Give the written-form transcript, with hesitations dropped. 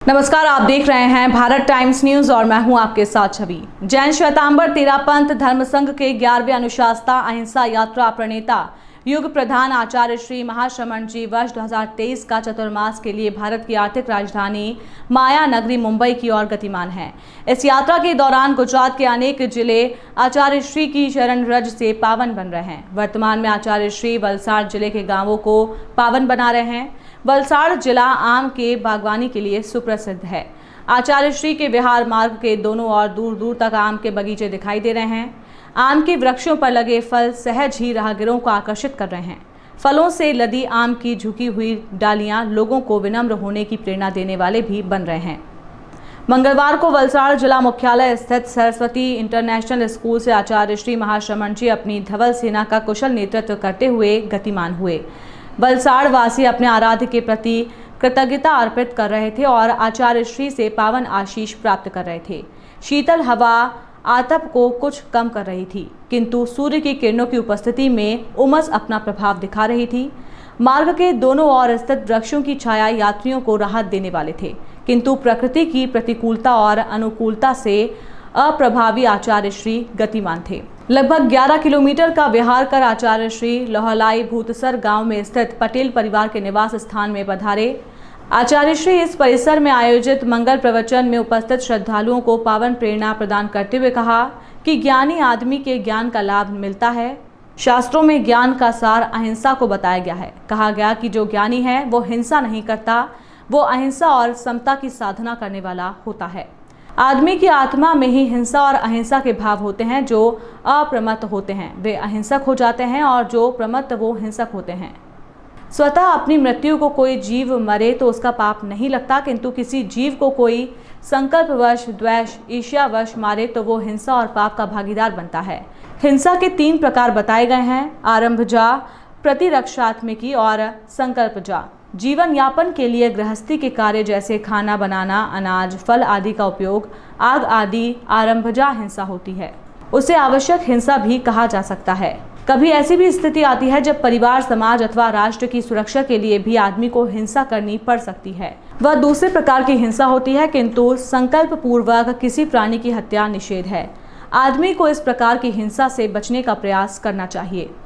नमस्कार, आप देख रहे हैं भारत टाइम्स न्यूज और मैं हूं आपके साथ छवि। जैन श्वेतांबर तेरा पंथ धर्म संघ के 11वें अनुशासता अहिंसा यात्रा प्रणेता युग प्रधान आचार्य श्री महाश्रमण जी वर्ष 2023 का चतुर्मास के लिए भारत की आर्थिक राजधानी माया नगरी मुंबई की ओर गतिमान है। इस यात्रा के दौरान गुजरात के अनेक जिले आचार्य श्री की चरण रज से पावन बन रहे हैं। वर्तमान में आचार्य श्री वलसाड़ जिले के गांवों को पावन बना रहे हैं। वलसाड़ जिला आम के बागवानी के लिए सुप्रसिद्ध है। आचार्य श्री के विहार मार्ग के दोनों ओर दूर दूर तक आम के बगीचे दिखाई दे रहे हैं। आम के वृक्षों पर लगे फल सहज ही राहगीरों को आकर्षित कर रहे हैं। फलों से लदी आम की झुकी हुई डालियां लोगों को विनम्र होने की प्रेरणा देने वाले भी बन रहे हैं। मंगलवार को वलसाड़ जिला मुख्यालय स्थित सरस्वती इंटरनेशनल स्कूल से आचार्य श्री महाश्रमण जी अपनी धवल सेना का कुशल नेतृत्व करते हुए गतिमान हुए। वलसाड़ वासी अपने आराध्य के प्रति कृतज्ञता अर्पित कर रहे थे और आचार्य श्री से पावन आशीष प्राप्त कर रहे थे। शीतल हवा आतप को कुछ कम कर रही थी, किंतु सूर्य की किरणों की उपस्थिति में उमस अपना प्रभाव दिखा रही थी। मार्ग के दोनों ओर स्थित वृक्षों की छाया यात्रियों को राहत देने वाले थे, किंतु प्रकृति की प्रतिकूलता और अनुकूलता से अप्रभावी आचार्य श्री गतिमान थे। लगभग 11 किलोमीटर का विहार कर आचार्य श्री लोहलाई भूतसर गांव में स्थित पटेल परिवार के निवास स्थान में पधारे। आचार्य श्री इस परिसर में आयोजित मंगल प्रवचन में उपस्थित श्रद्धालुओं को पावन प्रेरणा प्रदान करते हुए कहा कि ज्ञानी आदमी के ज्ञान का लाभ मिलता है। शास्त्रों में ज्ञान का सार अहिंसा को बताया गया है। कहा गया कि जो ज्ञानी है वो हिंसा नहीं करता, वो अहिंसा और समता की साधना करने वाला होता है। आदमी की आत्मा में ही हिंसा और अहिंसा के भाव होते हैं। जो अप्रमत्त होते हैं वे अहिंसक हो जाते हैं और जो प्रमत्त वो हिंसक होते हैं। स्वतः अपनी मृत्यु को कोई जीव मरे तो उसका पाप नहीं लगता, किंतु किसी जीव को कोई संकल्पवश, द्वेष, ईर्ष्यावश मारे तो वो हिंसा और पाप का भागीदार बनता है। हिंसा के 3 प्रकार बताए गए हैं: आरंभजा, प्रतिरक्षात्मिकी और संकल्पजा। जीवन यापन के लिए गृहस्थी के कार्य जैसे खाना बनाना, अनाज, फल आदि का उपयोग, आग आदि आरंभजा हिंसा होती है। उसे आवश्यक हिंसा भी कहा जा सकता है। कभी ऐसी भी स्थिति आती है जब परिवार, समाज अथवा राष्ट्र की सुरक्षा के लिए भी आदमी को हिंसा करनी पड़ सकती है। वह दूसरे प्रकार की हिंसा होती है, किंतु संकल्प पूर्वक किसी प्राणी की हत्या निषेध है। आदमी को इस प्रकार की हिंसा से बचने का प्रयास करना चाहिए।